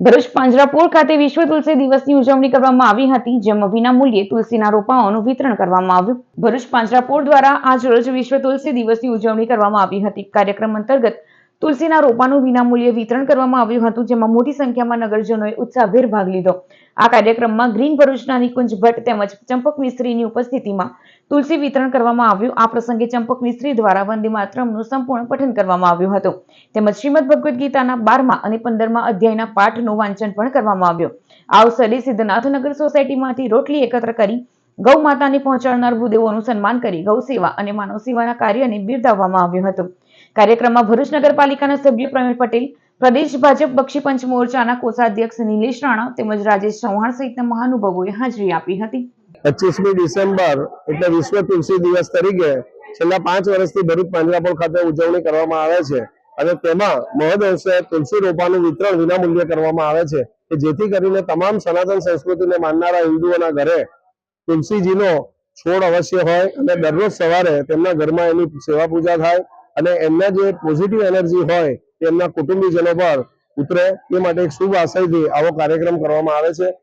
ભરૂચ પાંજરાપોળ ખાતે વિશ્વ તુલસી દિવસની ઉજવણી કરવામાં આવી હતી, જેમાં વિનામૂલ્યે તુલસીના રોપાઓનું વિતરણ કરવામાં આવ્યું. ભરૂચ પાંજરાપોળ દ્વારા આજરોજ વિશ્વ તુલસી દિવસની ઉજવણી કરવામાં આવી હતી. કાર્યક્રમ અંતર્ગત તુલસીના રોપાનું વિનામૂલ્યે વિતરણ કરવામાં આવ્યું હતું, જેમાં મોટી સંખ્યામાં નગરજનોએ ઉત્સાહભેર ભાગ લીધો. આ કાર્યક્રમમાં ગ્રીન ભરૂચના નિકુંજ ભટ્ટ તેમજ ચંપક મિસ્ત્રીની ઉપસ્થિતિમાં તુલસી વિતરણ કરવામાં આવ્યું. આ પ્રસંગે ચંપક મિસ્ત્રી દ્વારા વંદે માતરમનું સંપૂર્ણ પઠન કરવામાં આવ્યું હતું, તેમજ શ્રીમદ ભગવદ ગીતાના 12મા અને 15મા અધ્યાયના પાઠનું વાંચન પણ કરવામાં આવ્યું. આ અવસરે સિદ્ધનાથનગર સોસાયટીમાંથી રોટલી એકત્ર કરી ગૌ માતાને પહોંચાડનાર ભૂદેવોનું સન્માન કરી ગૌ સેવા અને માનવ સેવાના કાર્યને બિરદાવવામાં આવ્યું હતું. કાર્યક્રમમાં ભરૂચ નગરપાલિકાના સભ્ય પ્રવીણ પટેલ, પ્રદેશ ભાજપ બક્ષી પંચ મોરચાના કોષાધ્યક્ષ નિલેશ રાણા તેમજ રાજેશ ચૌહાણ સહિતના મહાનુભાવોએ હાજરી આપી હતી. 25મી ડિસેમ્બર એટલે વિશ્વ તુલસી દિવસ તરીકે છેલ્લા 5 વર્ષથી ભરૂચ પાંજરાપોળ ખાતે ઉજવણી કરવામાં આવે છે અને તેમાં મહદઅંશે તુલસી રોપાનું વિતરણ વિનામૂલ્યે કરવામાં આવે છે કે જેથી કરીને તમામ સનાતન સંસ્કૃતિને માનનારા હિન્દુઓના ઘરે તુલસીજીનો છોડ અવશ્ય હોય અને દરરોજ સવારે તેમના ઘરમાં એની સેવા પૂજા થાય અને એમના જે પોઝિટિવ એનર્જી હોય તે એમના કુટુંબીજનો પર ઉતરે એ માટે એક શુભ આશયથી આવો કાર્યક્રમ કરવામાં આવે છે.